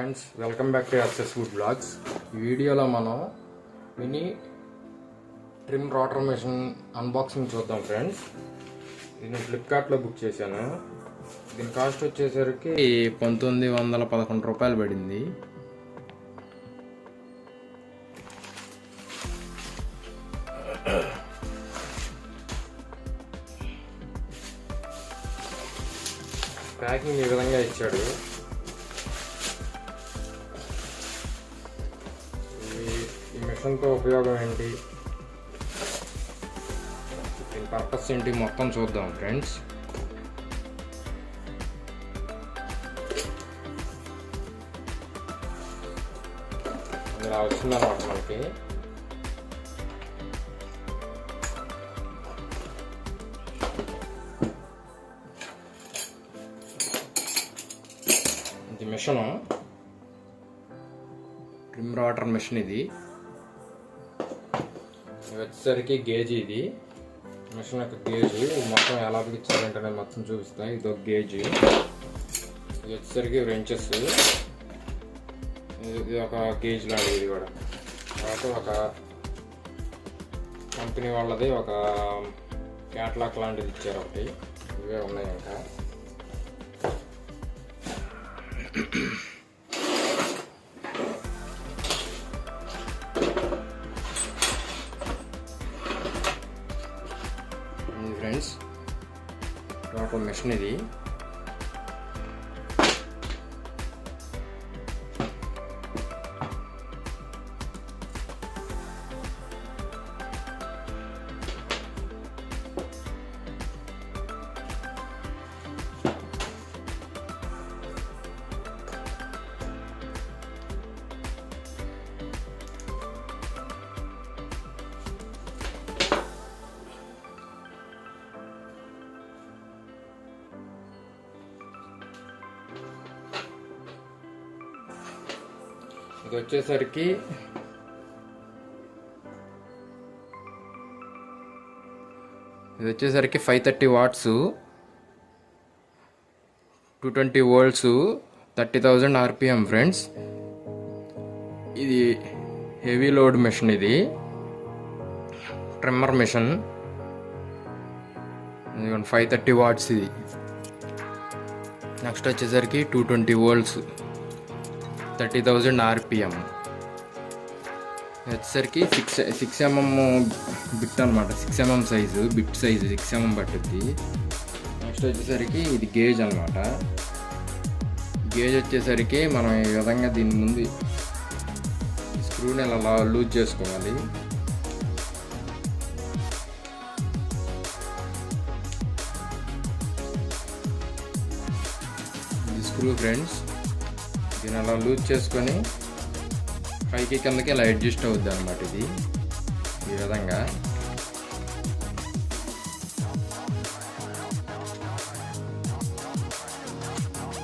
Friends, welcome back to sswoodvlogs. ఈ వీడియోలో మనం mini trim rotor machine unboxing చూద్దాం ఫ్రెండ్స్. దీన్ని ఫ్లిప్కార్ట్లో బుక్ చేశాను. దీని కాస్ట్ వచ్చేసరికి 1911 రూపాయలు పడింది. ప్యాకింగ్ ఈ విధంగా ఇచ్చాడు. ఈ మిషన్తో ఉపయోగం ఏంటి, దీని పర్పస్ ఏంటి మొత్తం చూద్దాం ఫ్రెండ్స్. ఇలా వచ్చిందన్నమాట మనకి. ఇది మిషను, ట్రిమ్ రోటర్ మిషన్. ఇది వచ్చేసరికి గేజ్. ఇది మిషన్ యొక్క గేజ్. మొత్తం ఎలా బిగించాలంటే నేను మొత్తం చూపిస్తాను. ఇది ఒక గేజ్. ఇది వచ్చేసరికి రెంచెస్. ఇది ఒక గేజ్ లాంటిది. ఇది కూడా తర్వాత ఒక కంపెనీ వాళ్ళది ఒక క్యాట్లాగ్ లాంటిది ఇచ్చారు ఒకటి. ఇవే ఉన్నాయి ఇంకా. ఫ్రెండ్స్, టోటల్ మిషన్ ఇది. ఇది వచ్చేసరికి 530 వాట్స్, 220 వోల్ట్స్, 30,000 RPM ఫ్రెండ్స్. ఇది హెవీ లోడ్ మిషన్. ఇది ట్రిమ్మర్ మిషన్. 530 వాట్స్ ఇది. నెక్స్ట్ వచ్చేసరికి 220 వోల్ట్స్, 30,000 RPM. వచ్చేసరికి 6 mm బిట్ అనమాట. 6 mm size, bit size 6 mm పట్టుద్ది. నెక్స్ట్ వచ్చేసరికి ఇది గేజ్ అనమాట. గేజ్ వచ్చేసరికి మనం ఈ విధంగా దీని ముందు స్క్రూని అలా లూజ్ చేసుకోవాలి. ఇది స్క్రూ ఫ్రెండ్స్. దీన్ని అలా లూజ్ చేసుకొని పైకి కిందకి ఇలా అడ్జస్ట్ అవుద్ది అనమాట. ఇది ఈ విధంగా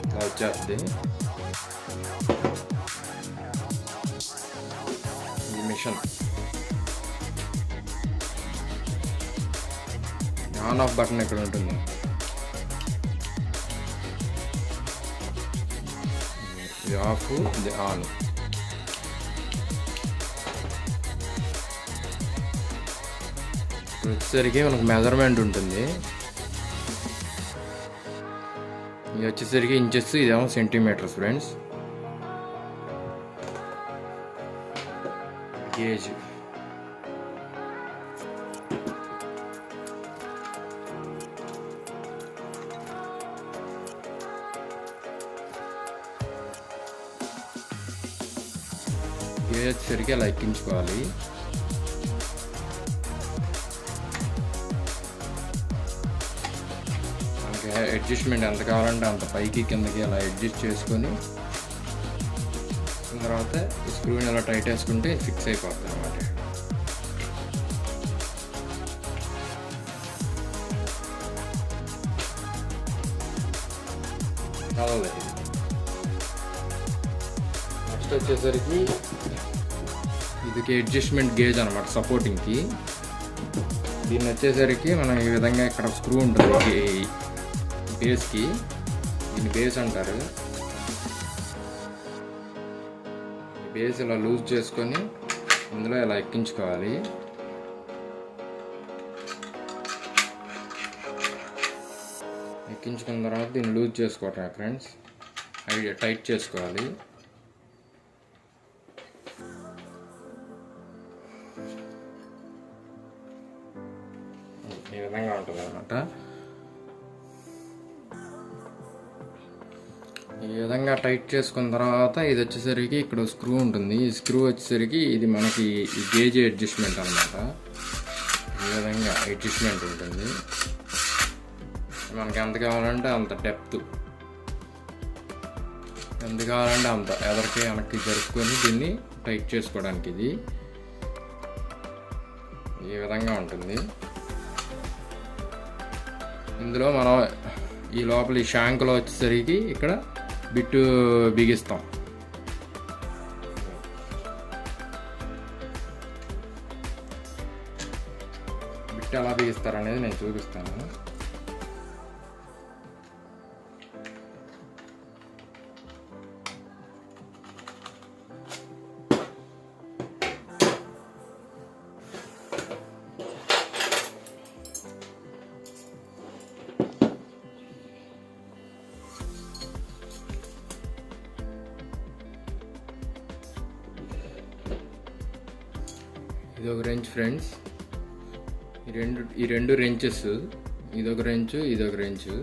ఇలా వచ్చేస్తుంది. ఈ మిషన్ ఆన్ ఆఫ్ బటన్ ఇక్కడ ఉంటుంది. ఇది ఆఫ్, ఇది ఆన్. వచ్చేసరికి మనకు మెజర్మెంట్ ఉంటుంది. ఇది వచ్చేసరికి ఇంచెస్, ఇదేమో సెంటీమీటర్స్ ఫ్రెండ్స్. గేజ్. గేజ్ వచ్చేసరికి అలా ఎక్కించుకోవాలి. అడ్జస్ట్మెంట్ ఎంత కావాలంటే అంత పైకి కిందకి అలా అడ్జస్ట్ చేసుకొని తర్వాత స్క్రూని అలా టైట్ వేసుకుంటే ఫిక్స్ అయిపోతుంది అన్నమాట. నెక్స్ట్ వచ్చేసరికి ఇది అడ్జస్ట్మెంట్ గేజ్ అనమాట, సపోర్టింగ్కి. దీన్ని వచ్చేసరికి మనం ఈ విధంగా ఇక్కడ స్క్రూ ఉంటుంది బేస్కి. దీన్ని బేస్ అంటారు. బేస్ ఇలా లూజ్ చేసుకొని ఇందులో ఇలా ఎక్కించుకోవాలి. ఎక్కించుకున్న తర్వాత దీన్ని లూజ్ చేసుకోవటం ఫ్రెండ్స్, టైట్ చేసుకోవాలి. ఈ విధంగా ఉంటుంది అన్నమాట. ఈ విధంగా టైట్ చేసుకున్న తర్వాత ఇది వచ్చేసరికి ఇక్కడ స్క్రూ ఉంటుంది. ఈ స్క్రూ వచ్చేసరికి ఇది మనకి ఈ గేజ్ అడ్జస్ట్మెంట్ అన్నమాట. ఈ విధంగా అడ్జస్ట్మెంట్ ఉంటుంది. మనకి ఎంత కావాలంటే అంత డెప్త్, ఎంత కావాలంటే అంత ఎదరికి వెనక్కి జరుపుకొని దీన్ని టైట్ చేసుకోవడానికి ఇది ఈ విధంగా ఉంటుంది. ఇందులో మనం ఈ లోపల ఈ షాంకులో వచ్చేసరికి ఇక్కడ బిట్టు బిగిస్తాం. బిట్టు ఎలా బిగిస్తారనేది నేను చూపిస్తాను. ఇది ఒక రెంచ్ ఫ్రెండ్స్, ఈ రెండు రెంచెస్, ఇదొక రెంచు ఇదొక రెంచు.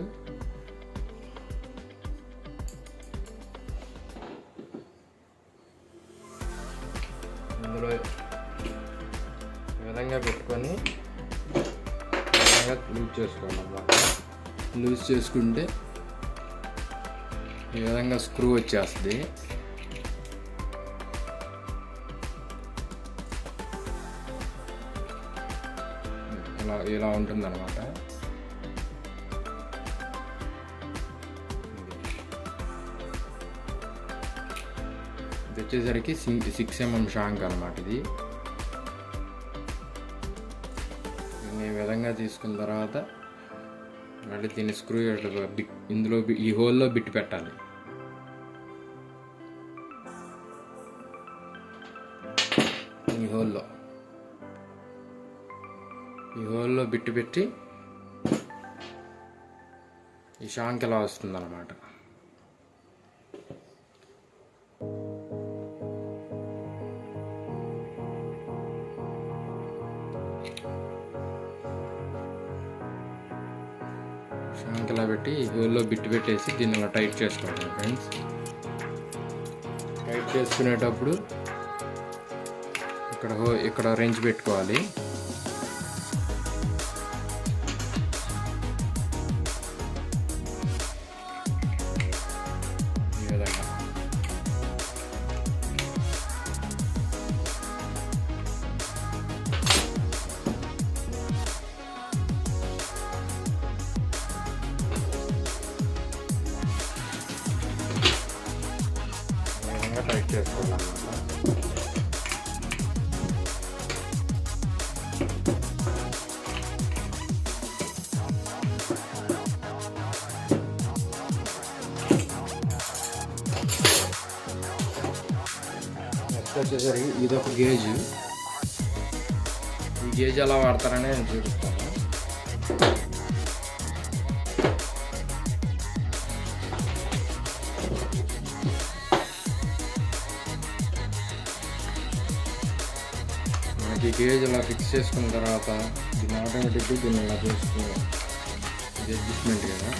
ఇందులో ఈ విధంగా పెట్టుకొని ఈ విధంగా లూజ్ చేసుకోవాలన్నమాట. లూజ్ చేసుకుంటే ఈ విధంగా స్క్రూ వచ్చేస్తుంది. ఇలా ఉంటుందన్నమాట. ఇది వచ్చేసరికి 6 mm షాంక్ అనమాట. ఇది ఈ విధంగా తీసుకున్న తర్వాత మళ్ళీ దీన్ని స్క్రూ ఇందులో ఈ హోల్లో బిట్ పెట్టాలి. ఈ హోల్లో బిట్టు పెట్టి ఈ షాంక్ ఎలా వస్తుందన్నమాట. షాంక్ ఎలా పెట్టి ఈ హోల్లో బిట్టు పెట్టేసి దీన్ని అలా టైట్ చేసుకోవాలి ఫ్రెండ్స్. టైట్ చేసుకునేటప్పుడు ఇక్కడ రెంచ్ పెట్టుకోవాలి. టైట్ చేసుకోవాలన్నమాట. నెక్స్ట్ వచ్చేసరికి ఇదొక గేజ్. ఈ గేజ్ ఎలా వాడతారని నేను చూపిస్తాను. ఈ గేజ్ ఇలా ఫిక్స్ చేసుకున్న తర్వాత దీన్ని ఆటోమేటిక్గా దీన్ని ఇలా చేసుకోవాలి. ఇది అడ్జస్ట్మెంట్ కదా.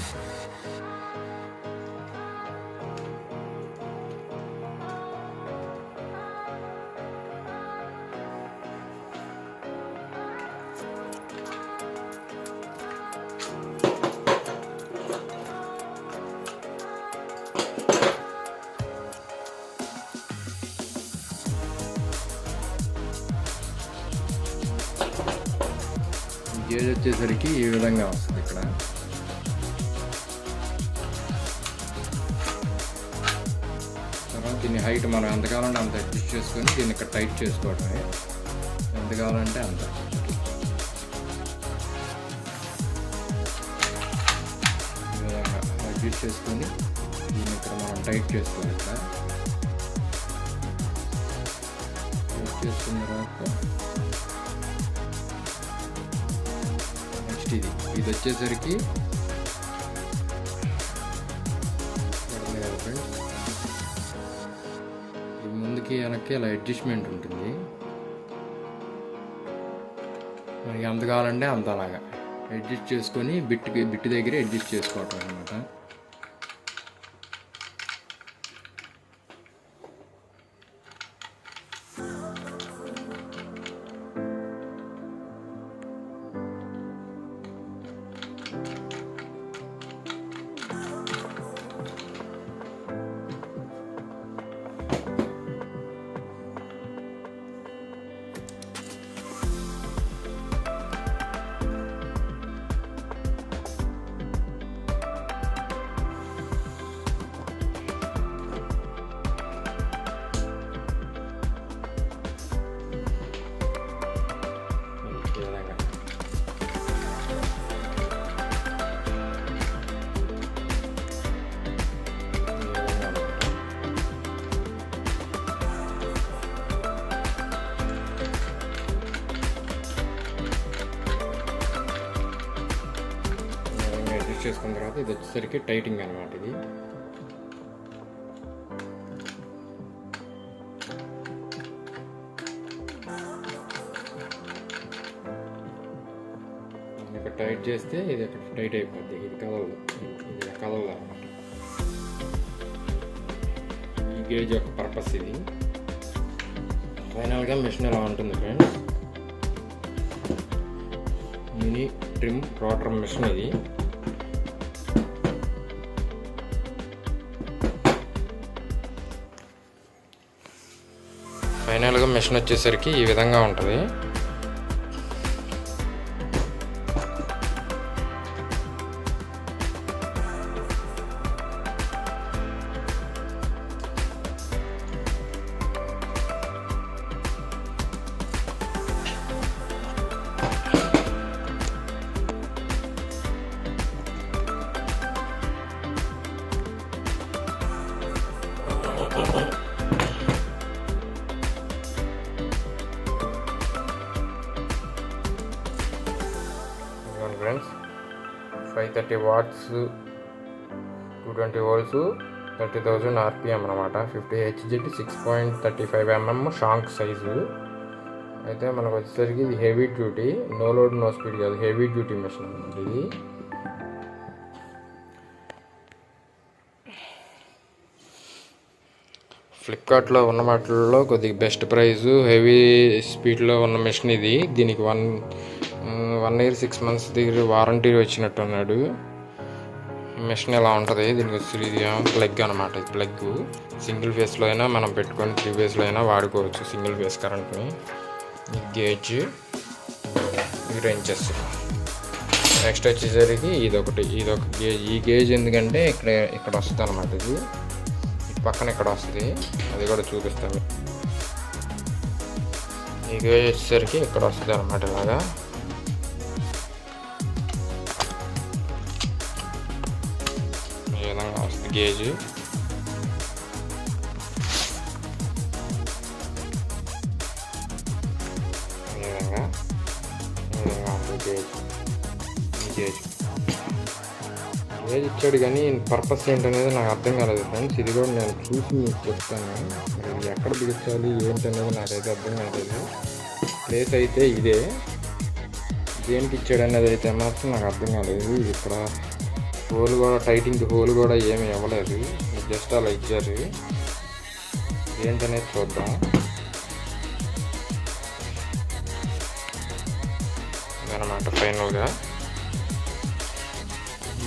గేజ్ వచ్చేసరికి ఈ విధంగా వస్తుంది. ఇక్కడ తర్వాత దీన్ని హైట్ మనం ఎంత కావాలంటే అంత అడ్జస్ట్ చేసుకొని దీన్ని ఇక్కడ టైట్ చేసుకోవడమే. ఎంత కావాలంటే అంత. ఈ విధంగా అడ్జస్ట్ చేసుకొని దీన్ని ఇక్కడ మనం టైట్ చేసుకోవాలి. ఇక్కడ చేసుకున్న తర్వాత నెక్స్ట్ ఇది వచ్చేసరికి ముందుకి వెనక్కి ఇలా అడ్జస్ట్మెంట్ ఉంటుంది. మనకి ఎంత కావాలంటే అంత అలాగా అడ్జస్ట్ చేసుకొని బిట్ దగ్గర అడ్జస్ట్ చేసుకోవటం అనమాట. చేసుకున్న తర్వాత ఇది వచ్చేసరికి టైటింగ్ అనమాట. ఇది ఇక్కడ టైట్ చేస్తే ఇది అక్కడ టైట్ అయిపోద్ది. ఇది కదలదు అనమాట. ఈ గేజ్ యొక్క పర్పస్ ఇది. ఫైనల్గా మిషన్ ఎలా ఉంటుంది friends, mini trim rotor machine ఇది. ఫైనల్గా మిషన్ వచ్చేసరికి ఈ విధంగా ఉంటుంది. ఫ్రెండ్స్ 530 watts 220 volts 30,000 RPM అనమాట. 50 HZ 6.35 mm షాంక్ సైజు. అయితే మనకు వచ్చేసరికి ఇది heavy duty, no load no speed కాదు, హెవీ డ్యూటీ మిషన్ అనమాట. ఇది ఫ్లిప్కార్ట్లో ఉన్న వాటిల్లో కొద్దిగా బెస్ట్ ప్రైజు, హెవీ స్పీడ్లో ఉన్న మిషన్ ఇది. దీనికి 1 year 6 months దగ్గర వారంటీ వచ్చినట్టు అన్నాడు. మిషన్ ఎలా ఉంటుంది, దీనికి వచ్చి ఇది ప్లగ్ అనమాట. ఇది ప్లగ్ సింగిల్ ఫేస్లో అయినా మనం పెట్టుకొని 3 phasesలో అయినా వాడుకోవచ్చు సింగిల్ ఫేస్ కరెంట్ని. ఈ గేజ్, ఈ రెంచెస్. నెక్స్ట్ వచ్చేసరికి ఇదొక గేజ్. ఈ గేజ్ ఎందుకంటే ఇక్కడ వస్తుంది అనమాట. ఇది పక్కన ఇక్కడ వస్తుంది, అది కూడా చూపిస్తాను. ఈ గేజ్ వచ్చేసరికి ఇక్కడ వస్తుంది అనమాట. ఇలాగా ఈ విధంగా వస్తుంది గేజ్. ఈ విధంగా ఉంది గేజ్. ఈ గేజ్ ఇచ్చాడు కానీ పర్పస్ ఏంటనేది నాకు అర్థం కాలేదు ఫ్రెండ్స్. ఇది కూడా నేను చూసి మీకు చెప్తాను. ఇది ఎక్కడ బిగించాలి ఏంటనేది నాకైతే అర్థం కాలేదు. ప్లేస్ అయితే ఇదే, దేనికి ఇచ్చాడు అనేది అయితే మాత్రం నాకు అర్థం కాలేదు. ఇక్కడ హోల్ కూడా టైటింగ్ హోల్ కూడా ఏమి ఇవ్వలేదు, జస్ట్ అలా ఇచ్చారు. ఏంటనేది చూద్దాం. ఇదన్నమాట ఫైనల్గా.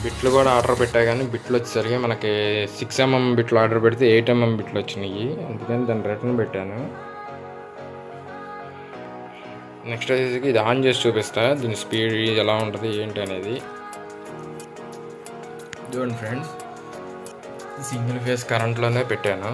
బిట్లు కూడా ఆర్డర్ పెట్టా కానీ బిట్లు వచ్చేసరికి మనకి 6 mm బిట్లు ఆర్డర్ పెడితే 8 mm బిట్లు వచ్చినాయి. అందుకని దాన్ని రిటర్న్ పెట్టాను. నెక్స్ట్ వచ్చేసరికి ఇది ఆన్ చేసి చూపిస్తా, దీని స్పీడ్ ఎలా ఉంటుంది ఏంటి అనేది. చూడండి ఫ్రెండ్స్, సింగిల్ ఫేస్ కరెంట్లోనే పెట్టాను.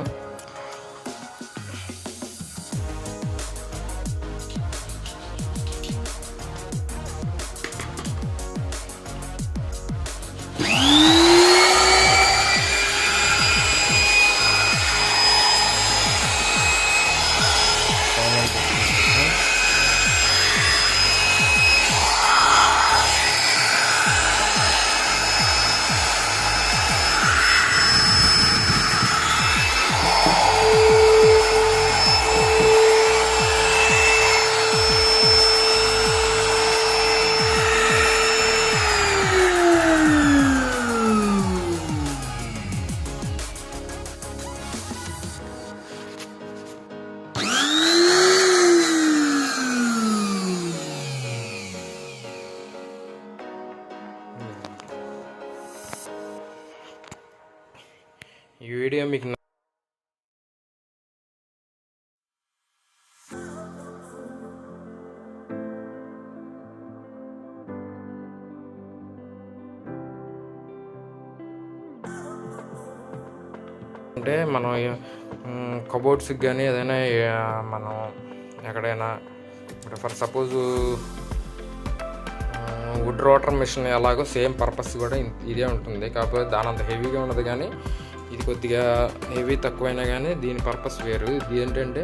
ఈ వీడియో మీకు అంటే మనం కబోర్డ్స్కి కానీ ఏదైనా మనం ఎక్కడైనా for suppose wood rotor machine ఎలాగో సేమ్ పర్పస్ కూడా ఇదే ఉంటుంది. కాకపోతే దాని అంత హెవీగా ఉండదు, కానీ ఇది కొద్దిగా హెవీ తక్కువైనా కానీ దీని పర్పస్ వేరు. ఇది ఏంటంటే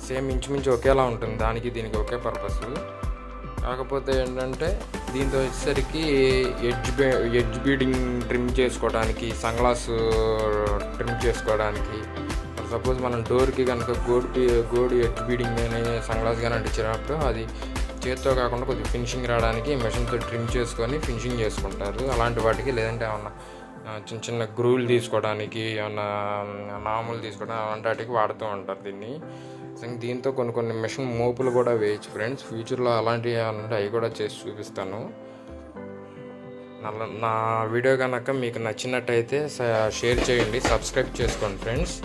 సేమ్ ఇంచుమించు ఒకేలా ఉంటుంది, దానికి దీనికి ఒకే పర్పస్. కాకపోతే ఏంటంటే దీంతో వచ్చేసరికి ఎడ్జ్ బీడింగ్ ట్రిమ్ చేసుకోవడానికి, సన్గ్లాస్ ట్రిమ్ చేసుకోవడానికి, సపోజ్ మనం డోర్కి కనుక గోడు ఎడ్జ్ బీడింగ్ అని సన్గ్లాస్ కానీ అంటించినప్పుడు అది చేతితో కాకుండా కొద్దిగా ఫినిషింగ్ రావడానికి మెషిన్తో ట్రిమ్ చేసుకొని ఫినిషింగ్ చేసుకుంటారు. అలాంటి వాటికి, లేదంటే ఏమన్నా చిన్న చిన్న గ్రూలు తీసుకోవడానికి, ఏమన్నా నాములు తీసుకోవడానికి అలాంటి వాటికి వాడుతూ ఉంటారు దీన్ని. దీంతో కొన్ని మెషిన్ మోపులు కూడా వేయచ్చు ఫ్రెండ్స్. ఫ్యూచర్లో అలాంటివి ఏమన్నా అవి కూడా చేసి చూపిస్తాను. నా వీడియో కనుక మీకు నచ్చినట్టయితే షేర్ చేయండి, సబ్స్క్రైబ్ చేసుకోండి ఫ్రెండ్స్.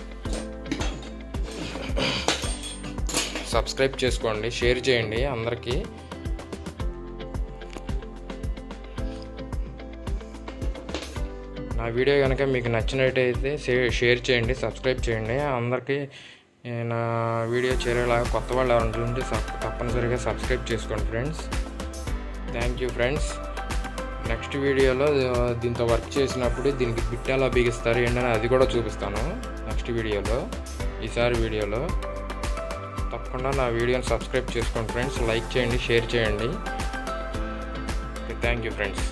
సబ్స్క్రైబ్ చేసుకోండి, షేర్ చేయండి అందరికీ. నా వీడియో కనుక మీకు నచ్చినట్టయితే షేర్ చేయండి, సబ్స్క్రైబ్ చేయండి. అందరికీ నా వీడియో చేరేలాగా కొత్త వాళ్ళు ఎవరైనా ఉంటే తప్పనిసరిగా సబ్స్క్రైబ్ చేసుకోండి friends. Thank you friends. Next వీడియోలో దీంతో వర్క్ చేసినప్పుడు దీనికి బిట్ ఎలా బిగిస్తారు ఏంటని అది కూడా చూపిస్తాను నెక్స్ట్ వీడియోలో. ఈసారి వీడియోలో తప్పకుండా నా వీడియోని సబ్స్క్రైబ్ చేసుకోండి ఫ్రెండ్స్. లైక్ చేయండి, షేర్ చేయండి. Thank you friends.